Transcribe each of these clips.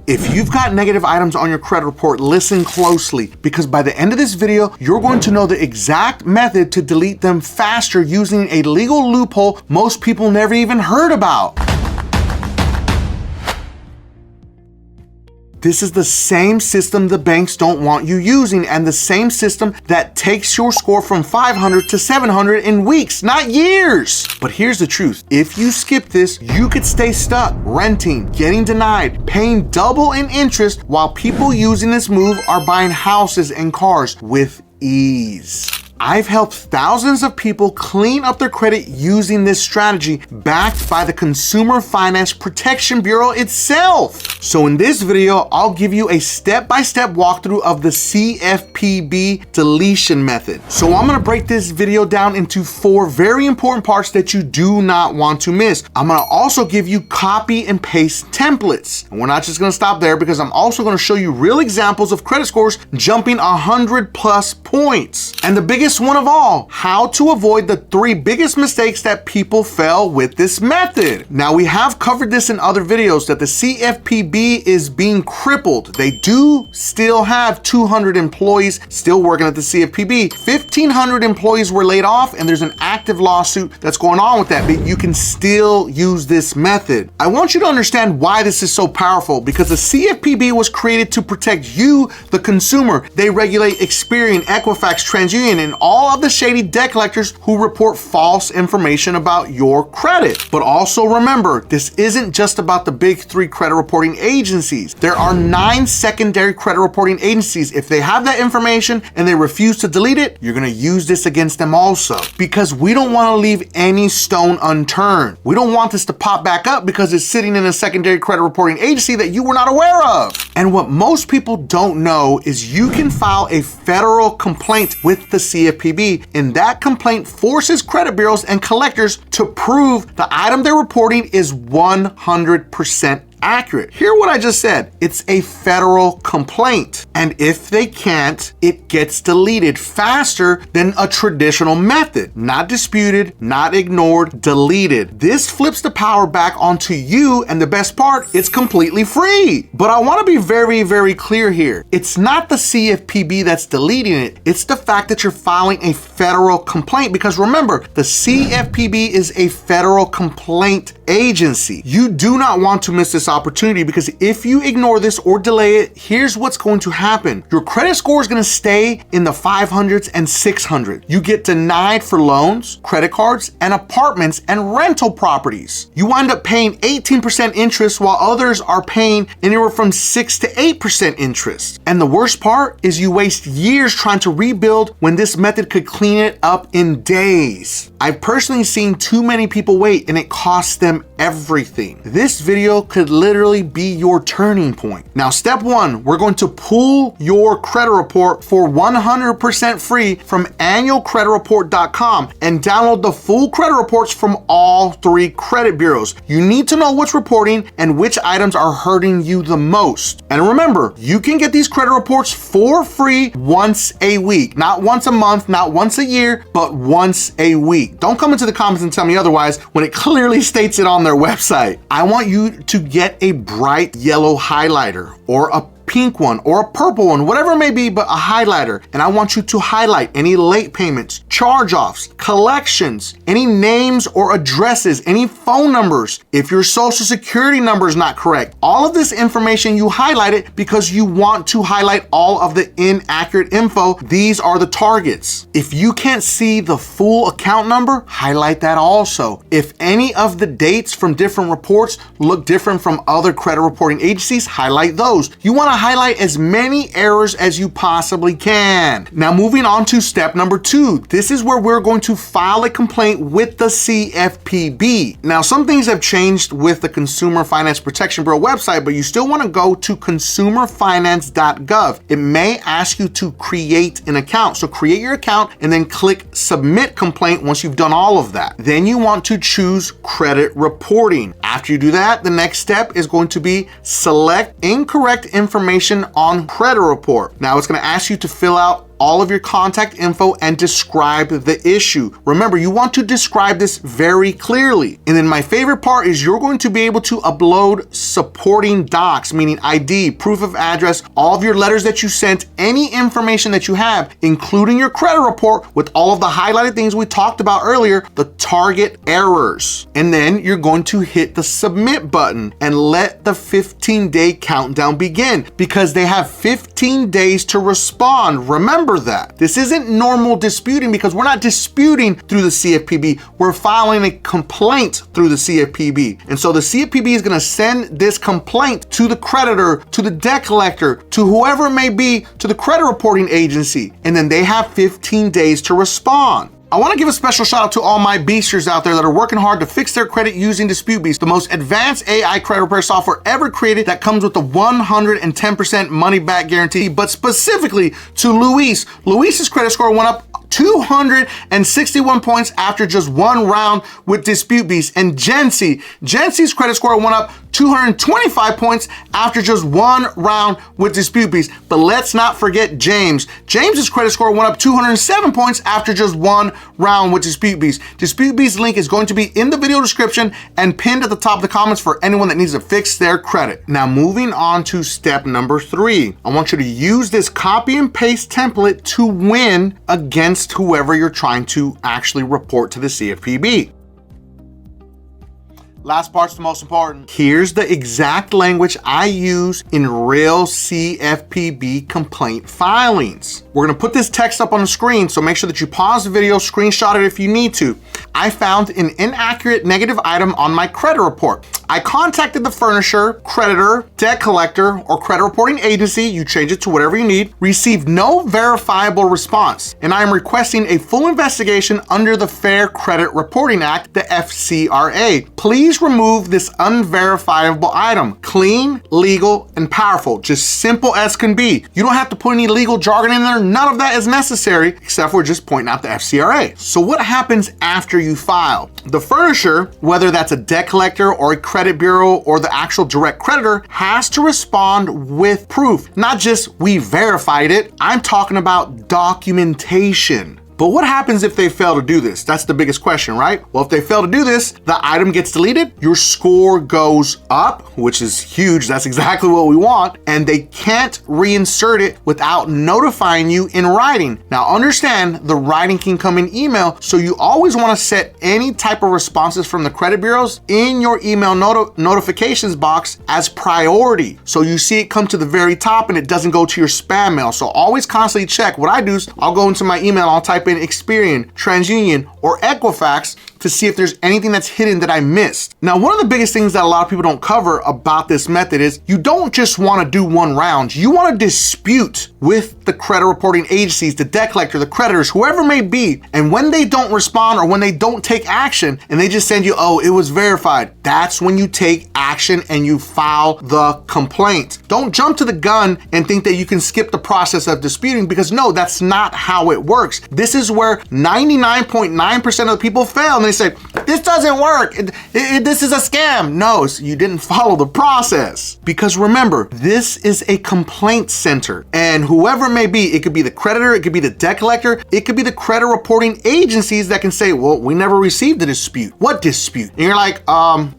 If you've got negative items on your credit report, listen closely, because by the end of this video, you're going to know the exact method to delete them faster using a legal loophole most people never even heard about. This is the same system the banks don't want you using, and the same system that takes your score from 500 to 700 in weeks, not years. But here's the truth. If you skip this, you could stay stuck, renting, getting denied, paying double in interest, while people using this move are buying houses and cars with ease. I've helped thousands of people clean up their credit using this strategy, backed by the Consumer Finance Protection Bureau itself. So in this video, I'll give you a step-by-step walkthrough of the CFPB deletion method. So I'm gonna break this video down into 4 very important parts that you do not want to miss. I'm gonna also give you copy and paste templates. And we're not just gonna stop there, because I'm also gonna show you real examples of credit scores jumping 100+ points. And the biggest one of all, how to avoid the 3 biggest mistakes that people fail with this method. Now, we have covered this in other videos that the CFPB is being crippled. They do still have 200 employees still working at the CFPB. 1,500 employees were laid off, and there's an active lawsuit that's going on with that, but you can still use this method. I want you to understand why this is so powerful, because the CFPB was created to protect you, the consumer. They regulate Experian, Equifax, TransUnion, and all of the shady debt collectors who report false information about your credit. But also remember, this isn't just about the big 3 credit reporting agencies. There are 9 secondary credit reporting agencies. If they have that information and they refuse to delete it, you're gonna use this against them also, because we don't wanna leave any stone unturned. We don't want this to pop back up because it's sitting in a secondary credit reporting agency that you were not aware of. And what most people don't know is you can file a federal complaint with the CFPB, and that complaint forces credit bureaus and collectors to prove the item they're reporting is 100% accurate. Hear what I just said. It's a federal complaint. And if they can't, it gets deleted faster than a traditional method. Not disputed, not ignored, deleted. This flips the power back onto you, and the best part, it's completely free. But I want to be very, very clear here. It's not the CFPB that's deleting it. It's the fact that you're filing a federal complaint, because remember, the CFPB is a federal complaint agency. You do not want to miss this opportunity, because if you ignore this or delay it, here's what's going to happen. Your credit score is going to stay in the 500s and 600. You get denied for loans, credit cards, and apartments and rental properties. You wind up paying 18% interest while others are paying anywhere from 6 to 8% interest. And the worst part is you waste years trying to rebuild when this method could clean it up in days. I've personally seen too many people wait, and it costs them everything. This video could literally be your turning point. Now, step 1, we're going to pull your credit report for 100% free from annualcreditreport.com and download the full credit reports from all 3 credit bureaus. You need to know what's reporting and which items are hurting you the most. And remember, you can get these credit reports for free once a week, not once a month, not once a year, but once a week. Don't come into the comments and tell me otherwise when it clearly states it on their website. I want you to get a bright yellow highlighter, or a pink one, or a purple one, whatever it may be, but a highlighter. And I want you to highlight any late payments, charge-offs, collections, any names or addresses, any phone numbers, if your social security number is not correct. All of this information, you highlight it because you want to highlight all of the inaccurate info. These are the targets. If you can't see the full account number, highlight that also. If any of the dates from different reports look different from other credit reporting agencies, highlight those. You want to highlight as many errors as you possibly can. Now, moving on to step number 2. This is where we're going to file a complaint with the CFPB. Now, some things have changed with the Consumer Finance Protection Bureau website, but you still want to go to consumerfinance.gov. It may ask you to create an account. So create your account and then click submit complaint once you've done all of that. Then you want to choose credit reporting. After you do that, the next step is going to be select incorrect information on credit report. Now it's going to ask you to fill out all of your contact info and describe the issue. Remember, you want to describe this very clearly. And then my favorite part is you're going to be able to upload supporting docs, meaning ID, proof of address, all of your letters that you sent, any information that you have, including your credit report with all of the highlighted things we talked about earlier, the target errors. And then you're going to hit the submit button and let the 15-day countdown begin, because they have 15 days to respond. Remember that. This isn't normal disputing, because we're not disputing through the CFPB. We're filing a complaint through the CFPB. And so the CFPB is going to send this complaint to the creditor, to the debt collector, to whoever it may be, to the credit reporting agency. And then they have 15 days to respond. I want to give a special shout out to all my beasters out there that are working hard to fix their credit using DisputeBeast, the most advanced AI credit repair software ever created that comes with the 110% money back guarantee. But specifically to Luis. Luis's credit score went up 261 points after just one round with DisputeBeast. And Jency's credit score went up 225 points after just one round with DisputeBeast. But let's not forget James. James's credit score went up 207 points after just one round with DisputeBeast. DisputeBeast's link is going to be in the video description and pinned at the top of the comments for anyone that needs to fix their credit. Now, moving on to step number 3. I want you to use this copy and paste template to win against whoever you're trying to actually report to the CFPB. Last part's the most important. Here's the exact language I use in real CFPB complaint filings. We're gonna put this text up on the screen, so make sure that you pause the video, screenshot it if you need to. I found an inaccurate negative item on my credit report. I contacted the furnisher, creditor, debt collector, or credit reporting agency, you change it to whatever you need, received no verifiable response, and I am requesting a full investigation under the Fair Credit Reporting Act, the FCRA. Please remove this unverifiable item. Clean, legal, and powerful. Just simple as can be. You don't have to put any legal jargon in there. None of that is necessary, except for just pointing out the FCRA. So what happens after you file? The furnisher, whether that's a debt collector or a credit bureau or the actual direct creditor, has to respond with proof. Not just we verified it. I'm talking about documentation. But what happens if they fail to do this? That's the biggest question, right? Well, if they fail to do this, the item gets deleted, your score goes up, which is huge. That's exactly what we want. And they can't reinsert it without notifying you in writing. Now, understand the writing can come in email, so you always want to set any type of responses from the credit bureaus in your email notifications box as priority. So you see it come to the very top and it doesn't go to your spam mail. So always constantly check. What I do is I'll go into my email, I'll type in Experian, TransUnion, or Equifax to see if there's anything that's hidden that I missed. Now, one of the biggest things that a lot of people don't cover about this method is you don't just want to do one round. You want to dispute with the credit reporting agencies, the debt collector, the creditors, whoever it may be. And when they don't respond or when they don't take action and they just send you, oh, it was verified, that's when you take action and you file the complaint. Don't jump to the gun and think that you can skip the process of disputing, because no, that's not how it works. This is where 99.9% of the people fail. And they say, this doesn't work. This is a scam. No, you didn't follow the process. Because remember, this is a complaint center, and whoever it may be, it could be the creditor, it could be the debt collector, it could be the credit reporting agencies that can say, well, we never received a dispute. What dispute? And you're like,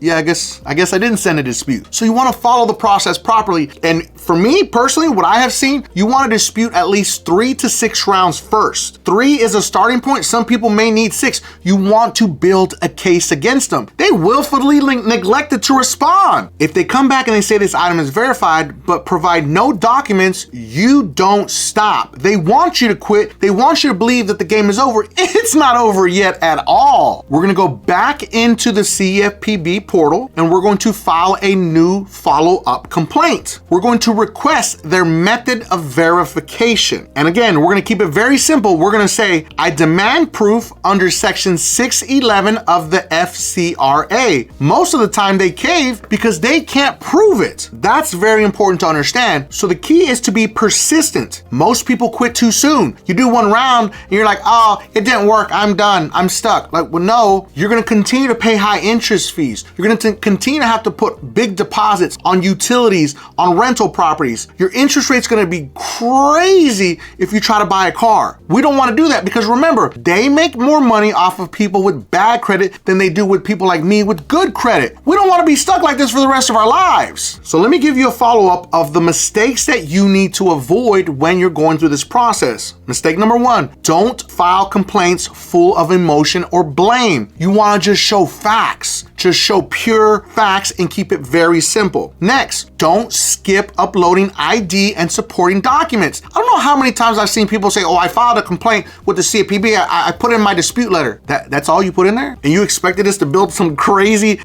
yeah, I guess I didn't send a dispute. So you want to follow the process properly. And for me personally, what I have seen, you want to dispute at least 3 to 6 rounds first. 3 is a starting point. Some people may need 6. You want to build a case against them. They willfully neglected to respond. If they come back and they say this item is verified, but provide no documents, you don't stop. They want you to quit. They want you to believe that the game is over. It's not over yet at all. We're going to go back into the CFPB portal and we're going to file a new follow-up complaint. We're going to request their method of verification. And again, we're going to keep it very simple. We're going to say, I demand proof under section 611 11 of the FCRA. Most of the time they cave because they can't prove it. That's very important to understand. So the key is to be persistent. Most people quit too soon. You do one round and you're like, oh, it didn't work, I'm done, I'm stuck. Like, well, no, you're gonna continue to pay high interest fees. You're gonna continue to have to put big deposits on utilities, on rental properties. Your interest rate's gonna be crazy if you try to buy a car. We don't wanna do that because remember, they make more money off of people with bad credit than they do with people like me with good credit. We don't wanna be stuck like this for the rest of our lives. So let me give you a follow-up of the mistakes that you need to avoid when you're going through this process. Mistake number 1, don't file complaints full of emotion or blame. You wanna just show facts. Just show pure facts and keep it very simple. Next, don't skip uploading ID and supporting documents. I don't know how many times I've seen people say, oh, I filed a complaint with the CFPB, I put in my dispute letter. That's all you put in there? And you expected us to build some crazy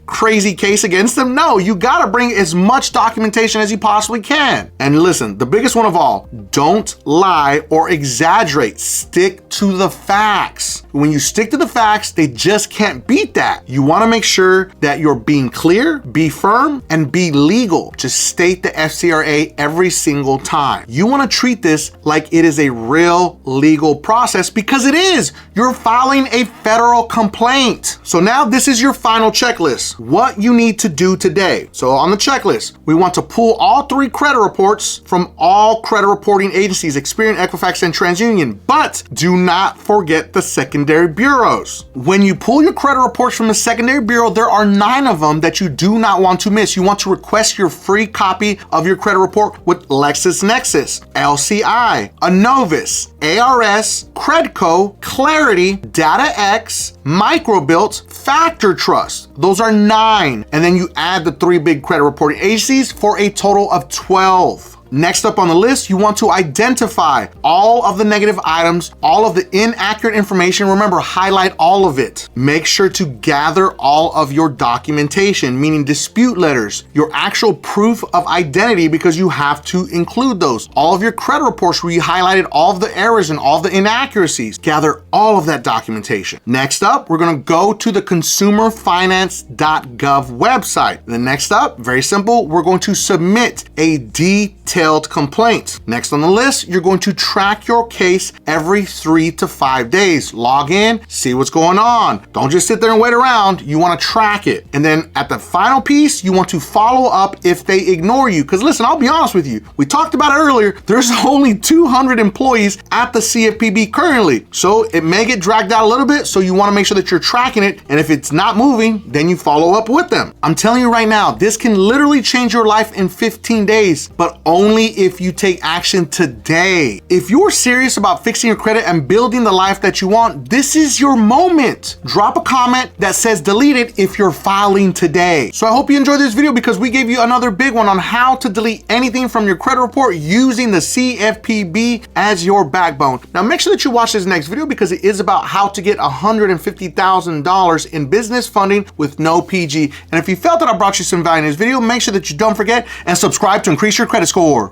case against them? No, you gotta bring as much documentation as you possibly can. And listen, the biggest one of all, don't lie or exaggerate. Stick to the facts. When you stick to the facts, they just can't beat that. You wanna make sure that you're being clear, be firm, and be legal. Just state the FCRA every single time. You wanna treat this like it is a real legal process because it is. You're filing a federal complaint. So now this is your final checklist. What you need to do today. So on the checklist, we want to pull all 3 credit reports from all credit reporting agencies, Experian, Equifax, and TransUnion, but do not forget the secondary bureaus. When you pull your credit reports from the secondary bureau, there are 9 of them that you do not want to miss. You want to request your free copy of your credit report with LexisNexis, LCI, Anovis, ARS, Credco, Clarity, DataX, Microbilt, Factor Trust. Those are 9. And then you add the 3 big credit reporting agencies for a total of 12. Next up on the list, you want to identify all of the negative items, all of the inaccurate information. Remember, highlight all of it. Make sure to gather all of your documentation, meaning dispute letters, your actual proof of identity, because you have to include those. All of your credit reports where you highlighted all of the errors and all the inaccuracies. Gather all of that documentation. Next up, we're gonna go to the consumerfinance.gov website. The next up, very simple, we're going to submit a detailed complaint. Next on the list, you're going to track your case every 3 to 5 days. Log in, see what's going on. Don't just sit there and wait around. You want to track it. And then at the final piece, you want to follow up if they ignore you. Because listen, I'll be honest with you. We talked about it earlier. There's only 200 employees at the CFPB currently. So it may get dragged out a little bit. So you want to make sure that you're tracking it. And if it's not moving, then you follow up with them. I'm telling you right now, this can literally change your life in 15 days, but only if you take action today. If you're serious about fixing your credit and building the life that you want, this is your moment. Drop a comment that says delete it if you're filing today. So I hope you enjoyed this video because we gave you another big one on how to delete anything from your credit report using the CFPB as your backbone. Now make sure that you watch this next video because it is about how to get $150,000 in business funding with no PG. And if you felt that I brought you some value in this video, make sure that you don't forget and subscribe to increase your credit score.